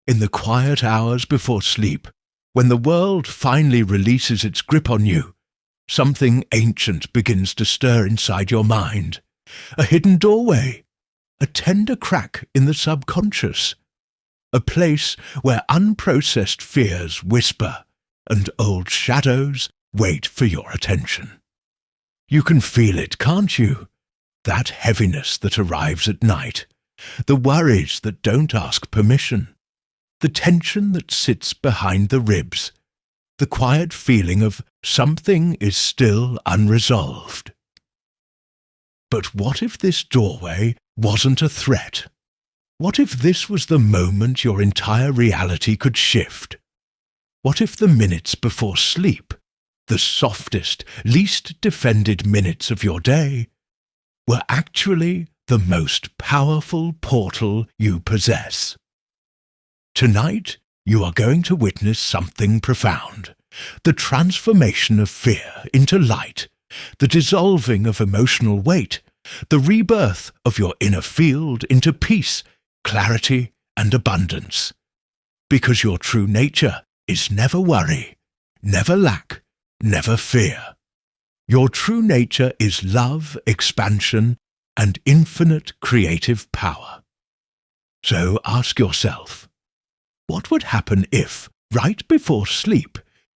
In the quiet hours before sleep, when the world finally releases its grip on you, something ancient begins to stir inside your mind. A hidden doorway, a tender crack in the subconscious, a place where unprocessed fears whisper and old shadows wait for your attention. You can feel it, can't you? That heaviness that arrives at night, the worries that don't ask permission, the tension that sits behind the ribs, the quiet feeling of something is still unresolved. But what if this doorway wasn't a threat? What if this was the moment your entire reality could shift? What if the minutes before sleep, the softest, least defended minutes of your day, were actually the most powerful portal you possess? Tonight, you are going to witness something profound, the transformation of fear into light, the dissolving of emotional weight, the rebirth of your inner field into peace, clarity, and abundance. Because your true nature is never worry, never lack, never fear. Your true nature is love, expansion, and infinite creative power. So ask yourself, what would happen if, right before sleep,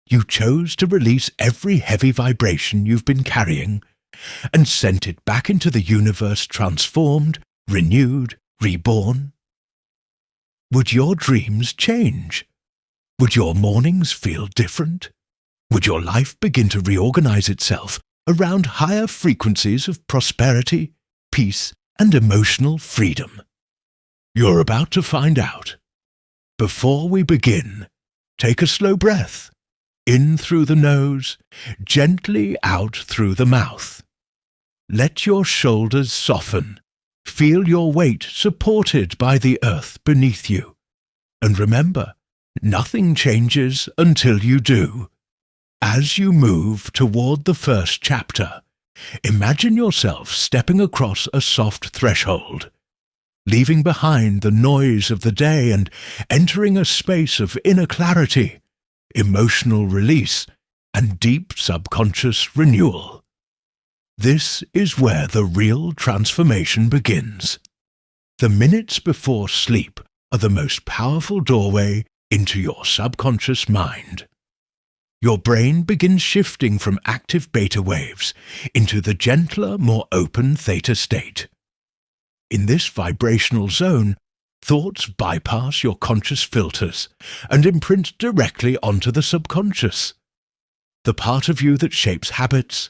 you chose to release every heavy vibration you've been carrying and sent it back into the universe transformed, renewed, reborn? Would your dreams change? Would your mornings feel different? Would your life begin to reorganize itself around higher frequencies of prosperity, peace, and emotional freedom? You're about to find out. Before we begin, take a slow breath. In through the nose, gently out through the mouth. Let your shoulders soften. Feel your weight supported by the earth beneath you. And remember, nothing changes until you do. As you move toward the first chapter, imagine yourself stepping across a soft threshold, leaving behind the noise of the day and entering a space of inner clarity, emotional release, and deep subconscious renewal. This is where the real transformation begins. The minutes before sleep are the most powerful doorway into your subconscious mind. Your brain begins shifting from active beta waves into the gentler, more open theta state. In this vibrational zone, thoughts bypass your conscious filters and imprint directly onto the subconscious, the part of you that shapes habits,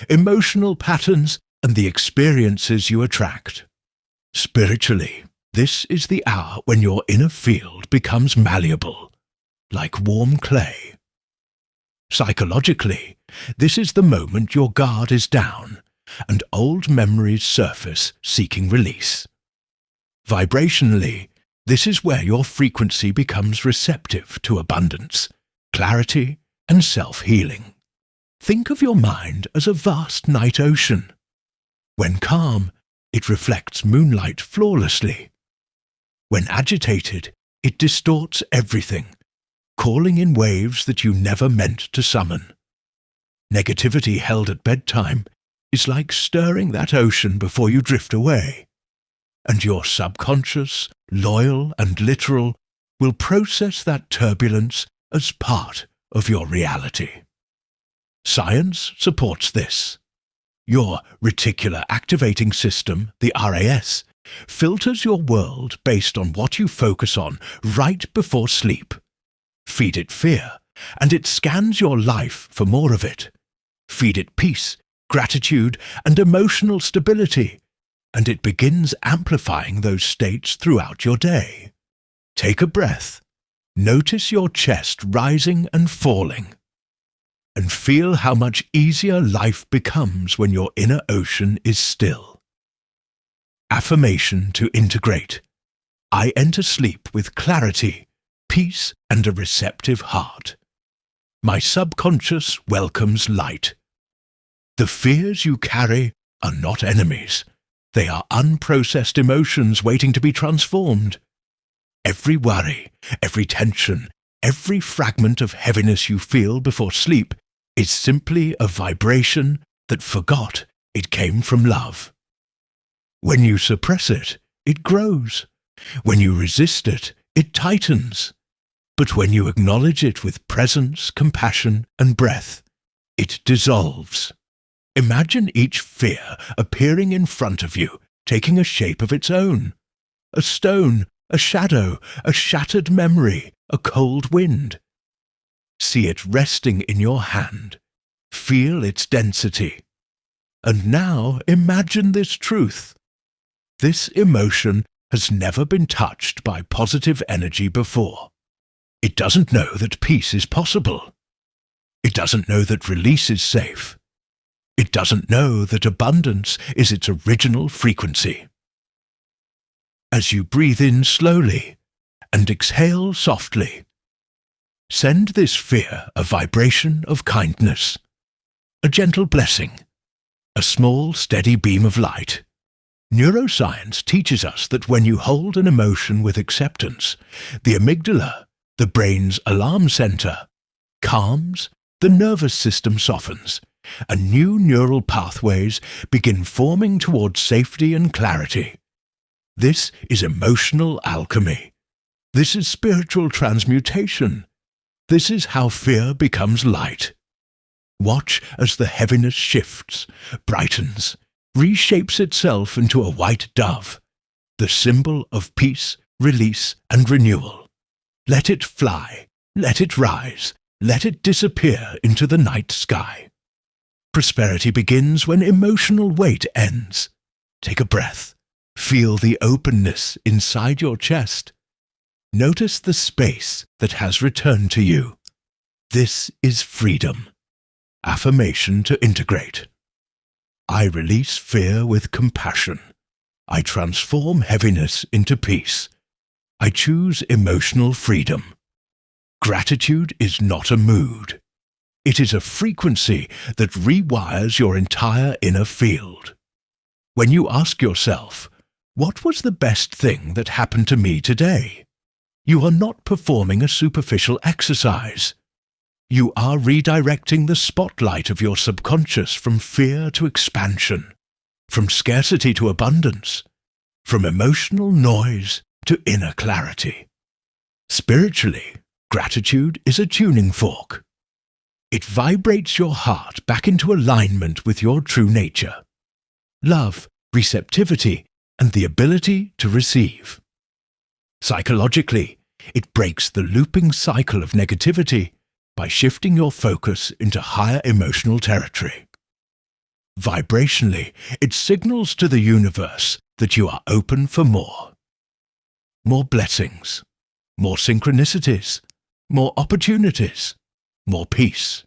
emotional patterns, and the experiences you attract. Spiritually, this is the hour when your inner field becomes malleable, like warm clay. Psychologically, this is the moment your guard is down and old memories surface seeking release. Vibrationally, this is where your frequency becomes receptive to abundance, clarity, and self-healing. Think of your mind as a vast night ocean. When calm, it reflects moonlight flawlessly. When agitated, it distorts everything, calling in waves that you never meant to summon. Negativity held at bedtime is like stirring that ocean before you drift away, and your subconscious, loyal and literal, will process that turbulence as part of your reality. Science supports this. Your reticular activating system, the RAS, filters your world based on what you focus on right before sleep. Feed it fear, and it scans your life for more of it. Feed it peace, gratitude, and emotional stability, and it begins amplifying those states throughout your day. Take a breath. Notice your chest rising and falling, and feel how much easier life becomes when your inner ocean is still. Affirmation to integrate. I enter sleep with clarity, peace, and a receptive heart. My subconscious welcomes light. The fears you carry are not enemies. They are unprocessed emotions waiting to be transformed. Every worry, every tension, every fragment of heaviness you feel before sleep is simply a vibration that forgot it came from love. When you suppress it, it grows. When you resist it, it tightens. But when you acknowledge it with presence, compassion, and breath, it dissolves. Imagine each fear appearing in front of you, taking a shape of its own. A stone, a shadow, a shattered memory, a cold wind. See it resting in your hand. Feel its density. And now imagine this truth. This emotion has never been touched by positive energy before. It doesn't know that peace is possible. It doesn't know that release is safe. It doesn't know that abundance is its original frequency. As you breathe in slowly and exhale softly, send this fear a vibration of kindness, a gentle blessing, a small steady beam of light. Neuroscience teaches us that when you hold an emotion with acceptance, the amygdala, the brain's alarm center, calms, the nervous system softens, and new neural pathways begin forming towards safety and clarity. This is emotional alchemy. This is spiritual transmutation. This is how fear becomes light. Watch as the heaviness shifts, brightens, reshapes itself into a white dove, the symbol of peace, release, and renewal. Let it fly, let it rise, let it disappear into the night sky. Prosperity begins when emotional weight ends. Take a breath. Feel the openness inside your chest. Notice the space that has returned to you. This is freedom. Affirmation to integrate. I release fear with compassion. I transform heaviness into peace. I choose emotional freedom. Gratitude is not a mood. It is a frequency that rewires your entire inner field. When you ask yourself, what was the best thing that happened to me today? You are not performing a superficial exercise. You are redirecting the spotlight of your subconscious from fear to expansion, from scarcity to abundance, from emotional noise to inner clarity. Spiritually, gratitude is a tuning fork. It vibrates your heart back into alignment with your true nature. Love, receptivity, and the ability to receive. Psychologically, it breaks the looping cycle of negativity by shifting your focus into higher emotional territory. Vibrationally, it signals to the universe that you are open for more. More blessings, more synchronicities, more opportunities, more peace.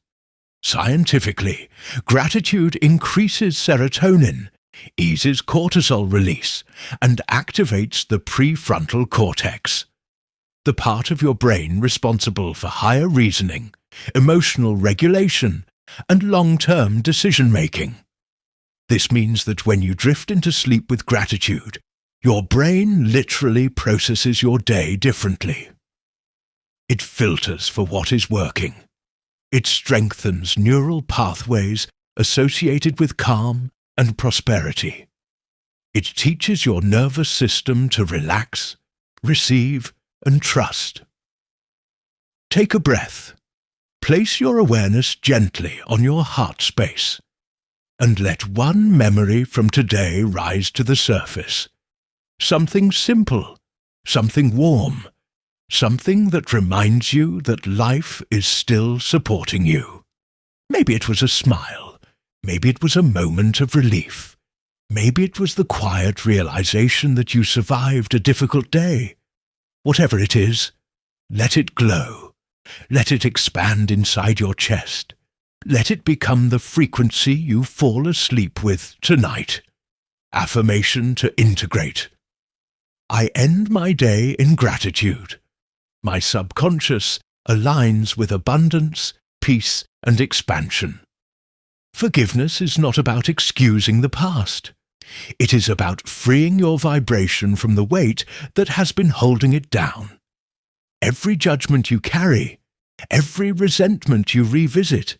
Scientifically, gratitude increases serotonin, eases cortisol release, and activates the prefrontal cortex, the part of your brain responsible for higher reasoning, emotional regulation, and long-term decision-making. This means that when you drift into sleep with gratitude, your brain literally processes your day differently. It filters for what is working. It strengthens neural pathways associated with calm and prosperity. It teaches your nervous system to relax, receive, and trust. Take a breath. Place your awareness gently on your heart space, and let one memory from today rise to the surface. Something simple, something warm, something that reminds you that life is still supporting you. Maybe it was a smile. Maybe it was a moment of relief. Maybe it was the quiet realization that you survived a difficult day. Whatever it is, let it glow. Let it expand inside your chest. Let it become the frequency you fall asleep with tonight. Affirmation to integrate. I end my day in gratitude. My subconscious aligns with abundance, peace, and expansion. Forgiveness is not about excusing the past. It is about freeing your vibration from the weight that has been holding it down. Every judgment you carry, every resentment you revisit,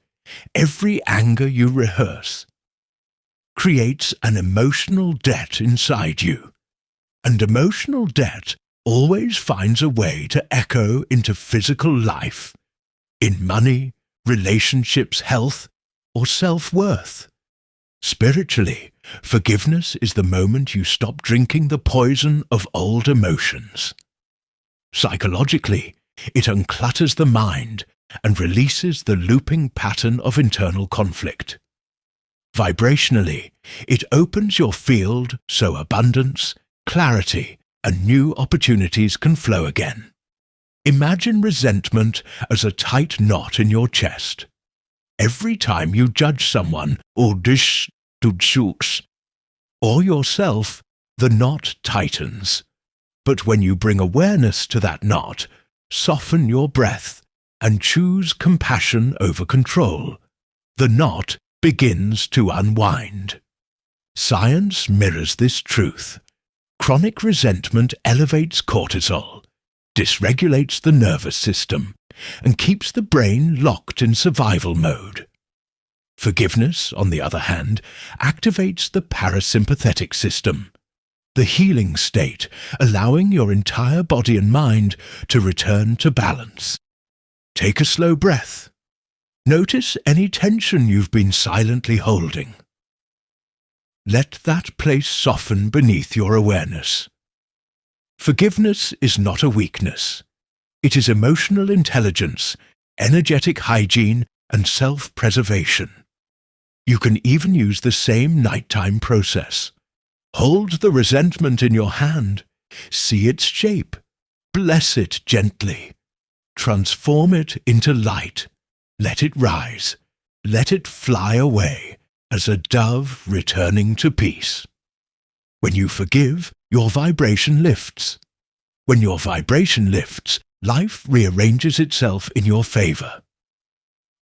every anger you rehearse, creates an emotional debt inside you. And emotional debt always finds a way to echo into physical life, in money, relationships, health, or self-worth. Spiritually, forgiveness is the moment you stop drinking the poison of old emotions. Psychologically, it unclutters the mind and releases the looping pattern of internal conflict. Vibrationally, it opens your field so abundance, clarity, and new opportunities can flow again. Imagine resentment as a tight knot in your chest. Every time you judge someone or or yourself, the knot tightens. But when you bring awareness to that knot, soften your breath, and choose compassion over control, the knot begins to unwind. Science mirrors this truth. Chronic resentment elevates cortisol, dysregulates the nervous system, and keeps the brain locked in survival mode. Forgiveness, on the other hand, activates the parasympathetic system, the healing state, allowing your entire body and mind to return to balance. Take a slow breath. Notice any tension you've been silently holding. Let that place soften beneath your awareness. Forgiveness is not a weakness. It is emotional intelligence, energetic hygiene, and self-preservation. You can even use the same nighttime process. Hold the resentment in your hand. See its shape. Bless it gently. Transform it into light. Let it rise. Let it fly away as a dove returning to peace. When you forgive, your vibration lifts. When your vibration lifts, life rearranges itself in your favor.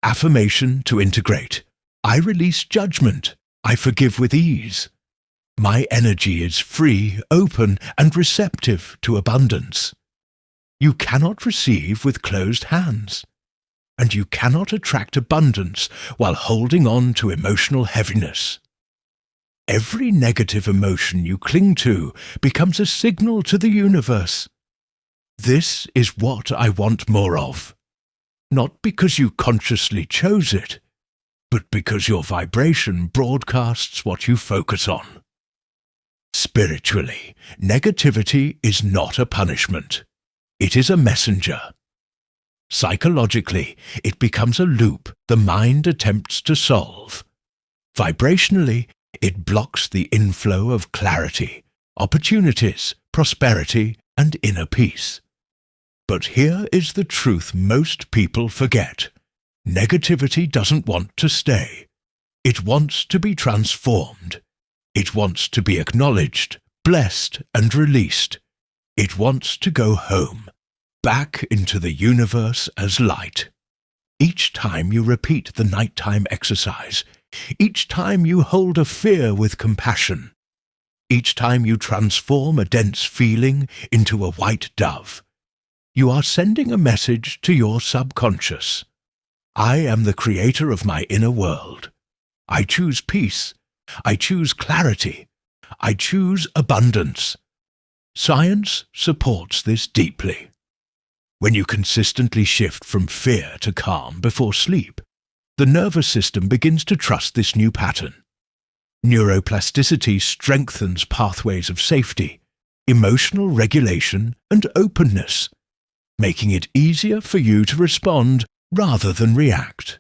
Affirmation to integrate. I release judgment. I forgive with ease. My energy is free, open, and receptive to abundance. You cannot receive with closed hands, and you cannot attract abundance while holding on to emotional heaviness. Every negative emotion you cling to becomes a signal to the universe. This is what I want more of, not because you consciously chose it, but because your vibration broadcasts what you focus on. Spiritually, negativity is not a punishment. It is a messenger. Psychologically, it becomes a loop the mind attempts to solve. Vibrationally, it blocks the inflow of clarity, opportunities, prosperity, and inner peace. But here is the truth most people forget. Negativity doesn't want to stay. It wants to be transformed. It wants to be acknowledged, blessed, and released. It wants to go home, back into the universe as light. Each time you repeat the nighttime exercise, each time you hold a fear with compassion, each time you transform a dense feeling into a white dove, you are sending a message to your subconscious. I am the creator of my inner world. I choose peace. I choose clarity. I choose abundance. Science supports this deeply. When you consistently shift from fear to calm before sleep, the nervous system begins to trust this new pattern. Neuroplasticity strengthens pathways of safety, emotional regulation, and openness, making it easier for you to respond rather than react.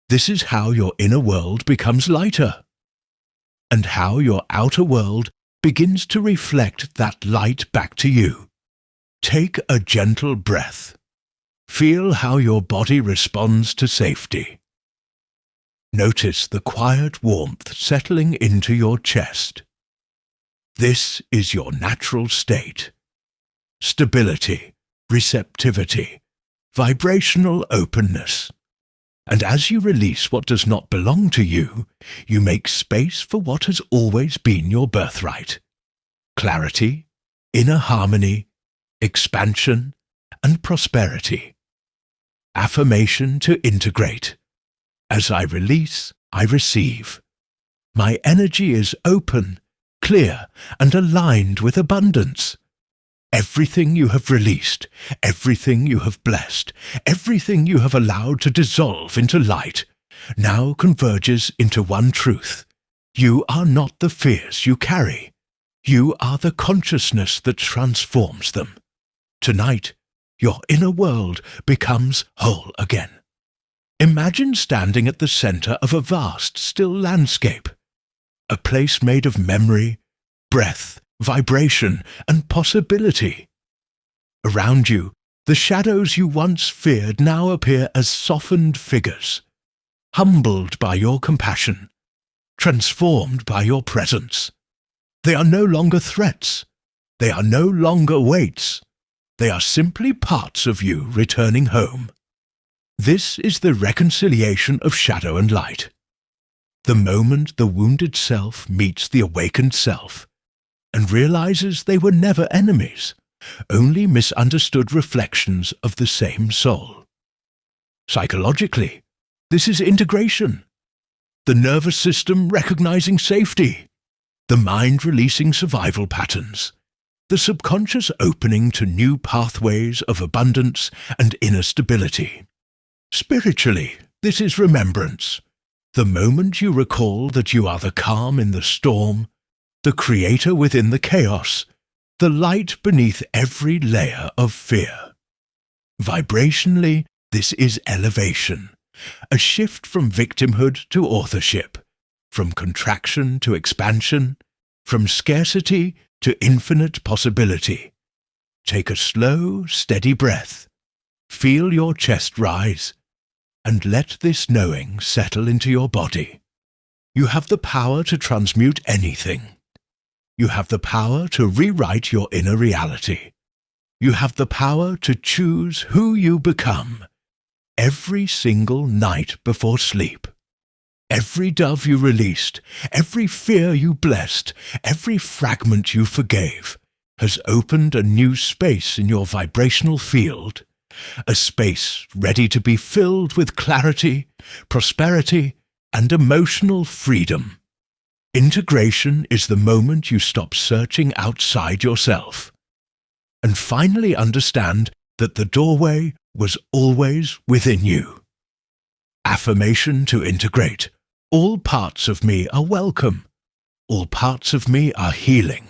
This is how your inner world becomes lighter, and how your outer world begins to reflect that light back to you. Take a gentle breath. Feel how your body responds to safety. Notice the quiet warmth settling into your chest. This is your natural state. Stability, receptivity, vibrational openness. And as you release what does not belong to you, you make space for what has always been your birthright. Clarity, inner harmony, expansion, and prosperity. Affirmation to integrate. As I release, I receive. My energy is open, clear, and aligned with abundance. Everything you have released, everything you have blessed, everything you have allowed to dissolve into light, now converges into one truth. You are not the fears you carry. You are the consciousness that transforms them. Tonight, your inner world becomes whole again. Imagine standing at the center of a vast, still landscape, a place made of memory, breath, vibration, and possibility. Around you, the shadows you once feared now appear as softened figures, humbled by your compassion, transformed by your presence. They are no longer threats. They are no longer weights. They are simply parts of you returning home. This is the reconciliation of shadow and light. The moment the wounded self meets the awakened self and realizes they were never enemies, only misunderstood reflections of the same soul. Psychologically, this is integration. The nervous system recognizing safety, the mind releasing survival patterns, the subconscious opening to new pathways of abundance and inner stability. Spiritually, this is remembrance. The moment you recall that you are the calm in the storm, the creator within the chaos, the light beneath every layer of fear. Vibrationally, this is elevation, a shift from victimhood to authorship, from contraction to expansion, from scarcity to infinite possibility. Take a slow, steady breath. Feel your chest rise, and let this knowing settle into your body. You have the power to transmute anything. You have the power to rewrite your inner reality. You have the power to choose who you become every single night before sleep. Every dove you released, every fear you blessed, every fragment you forgave has opened a new space in your vibrational field, a space ready to be filled with clarity, prosperity, and emotional freedom. Integration is the moment you stop searching outside yourself and finally understand that the doorway was always within you. Affirmation to integrate. All parts of me are welcome. All parts of me are healing.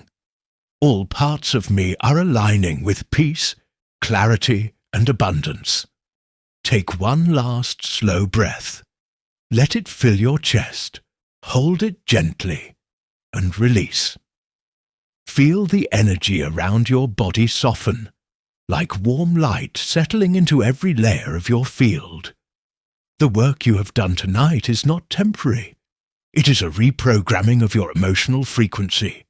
All parts of me are aligning with peace, clarity, and abundance. Take one last slow breath. Let it fill your chest. Hold it gently and release. Feel the energy around your body soften, like warm light settling into every layer of your field. The work you have done tonight is not temporary. It is a reprogramming of your emotional frequency,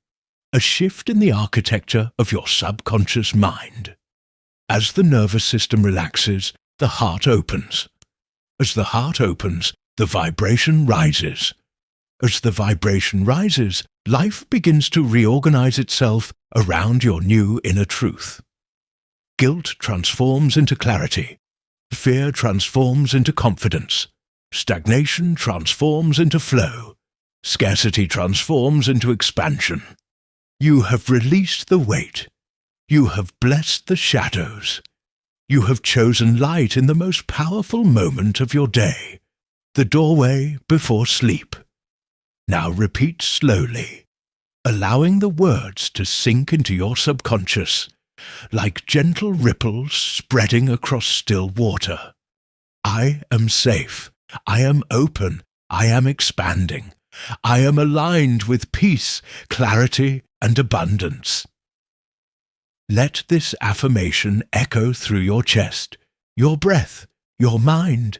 a shift in the architecture of your subconscious mind. As the nervous system relaxes, the heart opens. As the heart opens, the vibration rises. As the vibration rises, life begins to reorganize itself around your new inner truth. Guilt transforms into clarity. Fear transforms into confidence. Stagnation transforms into flow. Scarcity transforms into expansion. You have released the weight. You have blessed the shadows. You have chosen light in the most powerful moment of your day, the doorway before sleep. Now repeat slowly, allowing the words to sink into your subconscious, like gentle ripples spreading across still water. I am safe. I am open. I am expanding. I am aligned with peace, clarity, and abundance. Let this affirmation echo through your chest, your breath, your mind.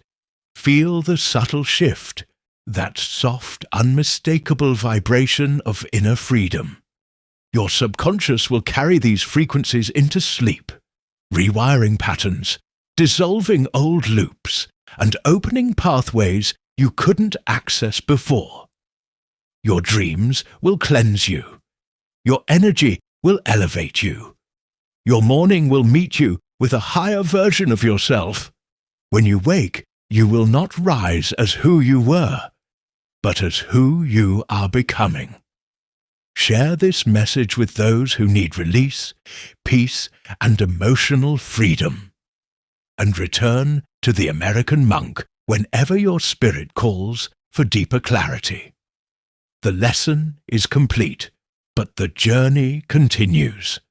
Feel the subtle shift, that soft, unmistakable vibration of inner freedom. Your subconscious will carry these frequencies into sleep, rewiring patterns, dissolving old loops, and opening pathways you couldn't access before. Your dreams will cleanse you. Your energy will elevate you. Your morning will meet you with a higher version of yourself. When you wake, you will not rise as who you were, but as who you are becoming. Share this message with those who need release, peace, and emotional freedom. And return to the American monk whenever your spirit calls for deeper clarity. The lesson is complete, but the journey continues.